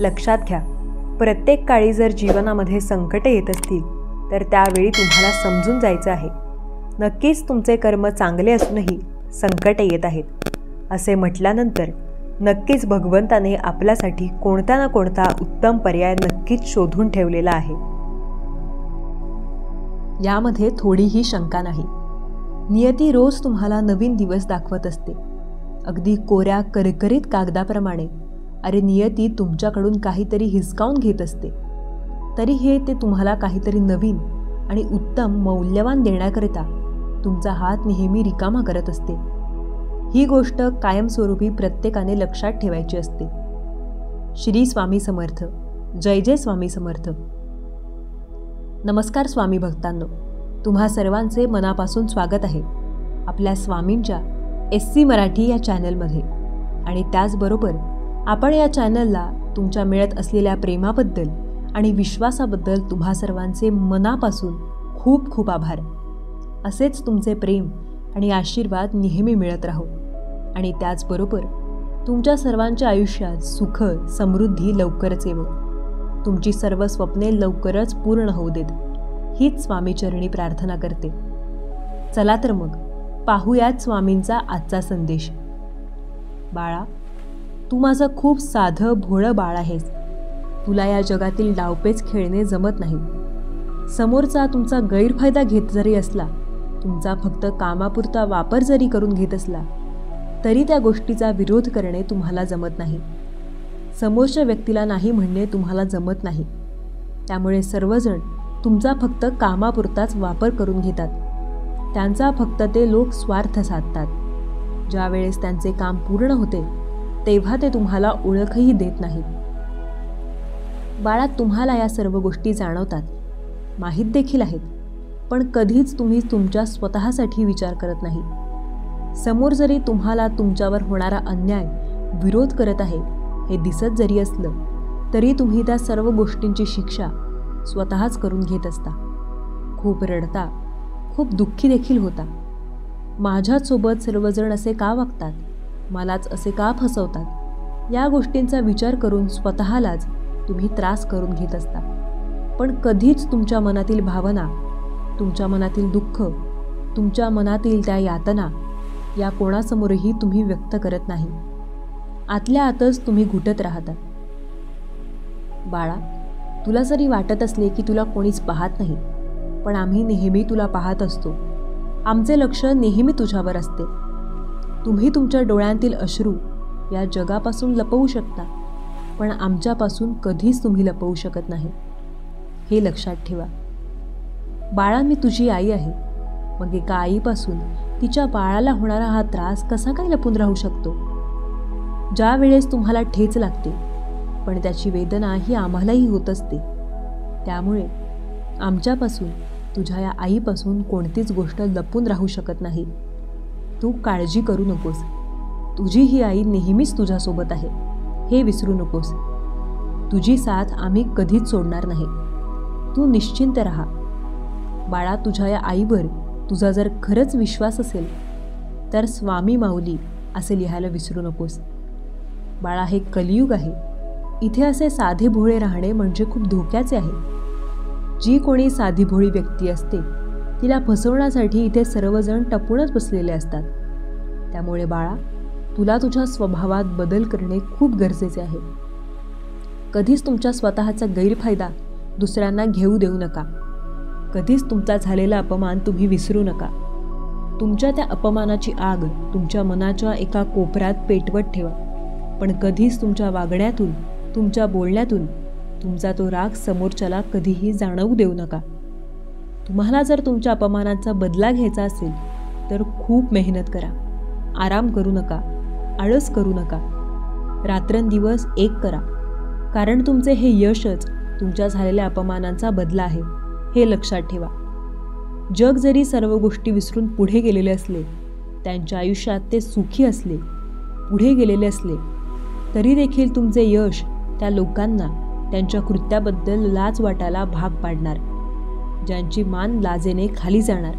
लक्षात घ्या, प्रत्येक काळी जर जीवनामध्ये संकटे येत असतील तर त्यावेळी तुम्हाला समजून जायचं आहे, नक्कीच तुमचे कर्म चांगले असूनही संकटे येत आहेत. असे म्हटल्यानंतर नक्कीच भगवंताने आपल्यासाठी कोणता ना कोणता उत्तम पर्याय नक्कीच शोधून ठेवलेला आहे. यामध्ये थोडीही शंका नाही. नियती रोज तुम्हाला नवीन दिवस दाखवत असते, अगदी कोऱ्या करकरीत कागदाप्रमाणे. अरे, नियती तुमच्याकडून काहीतरी हिसकावून घेत असते, तरी हे ते तुम्हाला काहीतरी नवीन आणि उत्तम मौल्यवान देण्याकरिता तुमचा हात नेहमी रिकामा करत असते. ही गोष्ट कायमस्वरूपी प्रत्येकाने लक्षात ठेवायची असते. श्री स्वामी समर्थ. जय जय स्वामी समर्थ. नमस्कार स्वामी भक्तांनो, तुम्हा सर्वांचे मनापासून स्वागत आहे आपल्या स्वामींच्या SC मराठी या चॅनलमध्ये. आणि त्याचबरोबर आपण या चॅनलला तुमच्या मिळत असलेल्या प्रेमाबद्दल आणि विश्वासाबद्दल तुम्हा सर्वांचे मनापासून खूप खूप आभार. असेच तुमचे प्रेम आणि आशीर्वाद नेहमी मिळत राहो. आणि त्याचबरोबर तुमच्या सर्वांच्या आयुष्यात सुख समृद्धी लवकरच येवो. तुमची सर्व स्वप्ने लवकरच पूर्ण होऊ देत, हीच स्वामीचरणी प्रार्थना करते. चला तर मग पाहूयात स्वामींचा आजचा संदेश. बाळा, तू माझं खूप साधं भोळं बाळ आहेस. तुला या जगातील डावपेच खेळणे जमत नाही. समोरचा तुमचा गैरफायदा घेत जरी असला, तुमचा फक्त कामापुरता वापर जरी करून घेत असला, तरी त्या गोष्टीचा विरोध करणे तुम्हाला जमत नाही. समोरच्या व्यक्तीला नाही म्हणणे तुम्हाला जमत नाही. त्यामुळे सर्वजण तुमचा फक्त कामापुरताच वापर करून घेतात. त्यांचा फक्त ते लोक स्वार्थ साधतात. ज्यावेळेस त्यांचे काम पूर्ण होते तेव्हा ते तुम्हाला ओळखही देत नाहीत. बाळा, तुम्हाला या सर्व गोष्टी जाणवतात, माहीत देखील आहेत, पण कधीच तुम्ही तुमच्या स्वतःसाठी विचार करत नाही. समोर जरी तुम्हाला तुमच्यावर होणारा अन्याय विरोध करत आहे हे दिसत जरी असलं, तरी तुम्ही त्या सर्व गोष्टींची शिक्षा स्वतःच करून घेत असता. खूप रडता, खूप दुःखी देखील होता. माझ्यासोबत सर्वजण असे का वागतात, मलाच असे का फसवतात, या गोष्टींचा विचार करून स्वतःलाच तुम्ही त्रास करून घेत असता. पण कधीच तुमच्या मनातील भावना, तुमच्या मनातील दुःख, तुमच्या मनातील त्या यातना या कोणासमोरही तुम्ही व्यक्त करत नाही. आतल्या आतच तुम्ही घुटत राहता. बाळा, तुला जरी वाटत असले की तुला कोणीच पाहत नाही, पण आम्ही नेहमी तुला पाहत असतो. आमचे लक्ष नेहमी तुझ्यावर असते. तुम्ही तुमच्या डोळ्यांतील अश्रू या जगापासून लपवू शकता, पण आमच्यापासून कधीच तुम्ही लपवू शकत नाही. हे लक्षात ठेवा. बाळा, मी तुझी आई आहे. मग एका आईपासून तिच्या बाळाला होणारा हा त्रास कसा काय लपून राहू शकतो? ज्या वेळेस तुम्हाला ठेच लागते, पण त्याची वेदना ही आम्हालाही होत असते. त्यामुळे आमच्यापासून, तुझ्या या आईपासून कोणतीच गोष्ट लपून राहू शकत नाही. तू काळजी करू नकोस. तुझी ही आई नेहमीच तुझ्यासोबत आहे, हे विसरू नकोस. तुझी साथ आम्ही कधीच सोडणार नाही. तू निश्चिंत राहा. बाळा, तुझ्या या आईवर तुझा जर खरंच विश्वास असेल तर स्वामी माऊली असे लिहायला विसरू नकोस. बाळा, हे कलियुग आहे. इथे असे साधे भोळे राहणे म्हणजे खूप धोक्याचे आहे. जी कोणी साधी भोळी व्यक्ती असते तिला फसवण्यासाठी इथे सर्वजण टपूनच बसलेले असतात. त्यामुळे बाळा, तुला तुझ्या स्वभावात बदल करणे खूप गरजेचे आहे. कधीच तुमच्या स्वतःचा गैरफायदा दुसऱ्यांना घेऊ देऊ नका. कधीच तुमचा झालेला अपमान तुम्ही विसरू नका. तुमच्या त्या अपमानाची आग तुमच्या मनाच्या एका कोपऱ्यात पेटवत ठेवा. पण कधीच तुमच्या वागण्यातून, तुमच्या बोलण्यातून तुमचा तो राग समोरच्याला कधीही जाणवू देऊ नका. तुम्हाला जर तुमच्या अपमानाचा बदला घ्यायचा असेल तर खूप मेहनत करा. आराम करू नका, आळस करू नका. रात्रंदिवस एक करा, कारण तुमचे हे यशच तुमच्या झालेल्या अपमानांचा बदला आहे, हे लक्षात ठेवा. जग जरी सर्व गोष्टी विसरून पुढे गेलेले असले, त्यांच्या आयुष्यात ते सुखी असले, पुढे गेलेले असले, तरी देखील तुमचे यश त्या लोकांना त्यांच्या कृत्याबद्दल लाज वाटायला भाग पाडणार, ज्यांची मान लाजेने खाली जाणार.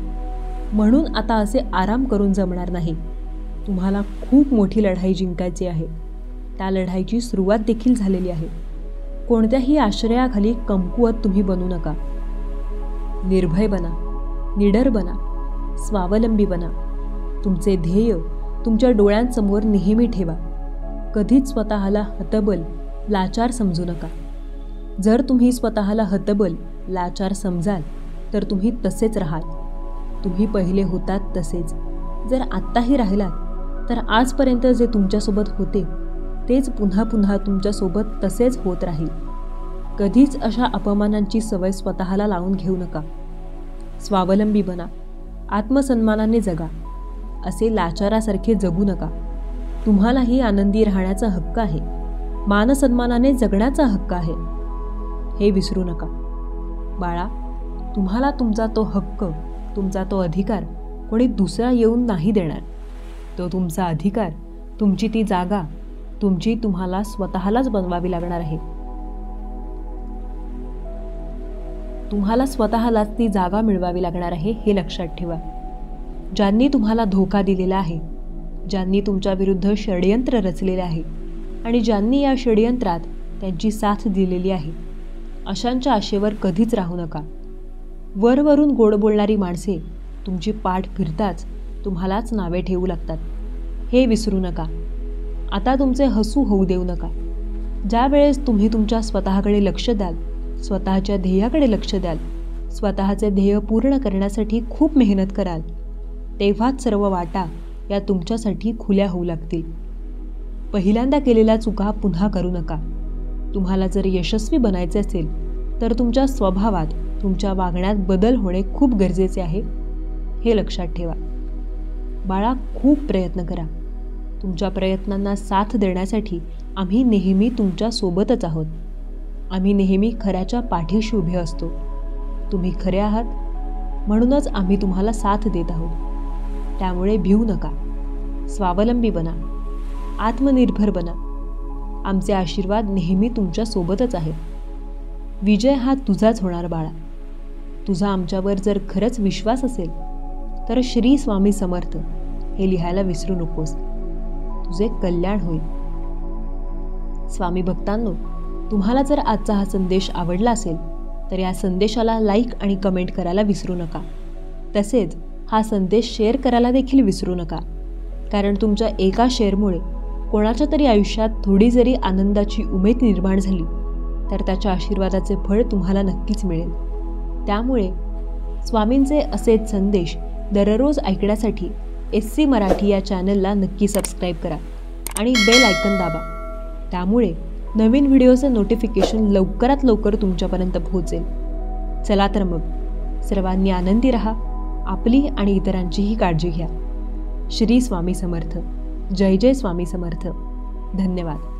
म्हणून आता असे आराम करून जमणार नाही. तुम्हाला खूप मोठी लढाई जिंकायची आहे. त्या लढाईची सुरुवात देखील झालेली आहे. कोणत्याही आश्रयाखाली कमकुवत तुम्ही बनू नका. निर्भय बना, निडर बना, स्वावलंबी बना. तुमचे ध्येय तुमच्या डोळ्यांसमोर नेहमी ठेवा. कधीच स्वतःला हतबल, लाचार समजू नका. जर तुम्ही स्वतःला हतबल, लाचार समजाल तर तुम्ही तसेच राहाल. तुम्ही पहिले होतात तसेच. जर आत्ताही राहिलात तर आजपर्यंत जे तुमच्यासोबत होते तेच पुन्हा पुन्हा तुमच्यासोबत तसेच होत राहील. कधीच अशा अपमानांची सवय स्वतःला लावून घेऊ नका. स्वावलंबी बना, आत्मसन्मानाने जगा. असे लाचारासारखे जगू नका. तुम्हालाही आनंदी राहण्याचा हक्क आहे. मानसन्मानाने जगण्याचा हक्क आहे. हे विसरू नका. बाळा, तुम्हाला तुमचा तो हक्क, तुमचा तो अधिकार कोणी दुसरा येऊन नाही देणार. तो तुमचा अधिकार, तुमची ती जागा, तुमची तुम्हाला स्वतःलाच बनवावी लागणार आहे. तुम्हाला स्वतःलाच ती जागा मिळवावी लागणार आहे, हे लक्षात ठेवा. ज्यांनी तुम्हाला धोका दिलेला आहे, ज्यांनी तुमच्या विरुद्ध षडयंत्र रचलेले आहे आणि ज्यांनी या षडयंत्रात त्यांची साथ दिलेली आहे, अशांच्या आशेवर कधीच राहू नका. वरवरून गोड बोलणारी माणसे तुमची पाठ फिरताच तुम्हालाच नावे ठेवू लागतात. हे विसरू नका. आता तुमचे हसू होऊ देऊ नका. ज्या वेळेस तुम्ही तुमच्या स्वतःकडे लक्ष द्याल, स्वतःच्या ध्येयाकडे लक्ष द्याल, स्वतःचे ध्येय पूर्ण करण्यासाठी खूप मेहनत कराल, तेव्हाच सर्व वाटा या तुमच्यासाठी खुल्या होऊ लागतील. पहिल्यांदा केलेल्या चुका पुन्हा करू नका. तुम्हाला जर यशस्वी बनायचे असेल तर तुमच्या स्वभावात, तुमच्या वागण्यात बदल होणे खूप गरजेचे आहे, हे लक्षात ठेवा. बाळा, खूप प्रयत्न करा. तुमच्या प्रयत्नांना साथ देण्यासाठी आम्ही नेहमी तुमच्या सोबतच आहोत. आम्ही नेहमी खऱ्याच्या पाठीशी उभे असतो. तुम्ही खरे आहात म्हणूनच आम्ही तुम्हाला साथ देत आहोत. त्यामुळे भिवू नका. स्वावलंबी बना, आत्मनिर्भर बना. आमचे आशीर्वाद नेहमी तुमच्या सोबतच आहेत. विजय हा तुझाच होणार बाळा. तुझा आमच्यावर जर खरंच विश्वास असेल तर श्री स्वामी समर्थ हे लिहायला विसरू नकोस. तुझे कल्याण होईल. स्वामी भक्तांनो, तुम्हाला जर आजचा हा संदेश आवडला असेल तर या संदेशाला लाईक आणि कमेंट करायला विसरू नका. तसेच हा संदेश शेअर करायला देखील विसरू नका. कारण तुमच्या एका शेअरमुळे कोणाच्या तरी आयुष्यात थोडी जरी आनंदाची उमेद निर्माण झाली तर त्याच्या आशीर्वादाचे फळ तुम्हाला नक्कीच मिळेल. त्यामुळे स्वामींचे असेच संदेश दररोज ऐकण्यासाठी SC मराठी या चॅनलला नक्की सबस्क्राईब करा आणि बेल आयकॉन दाबा. त्यामुळे नवीन व्हिडिओचे नोटिफिकेशन लवकरात लवकर तुमच्यापर्यंत पोहोचेल. चला तर मग, सर्वांनी आनंदी राहा. आपली आणि इतरांचीही काळजी घ्या. श्री स्वामी समर्थ. जय जय स्वामी समर्थ. धन्यवाद.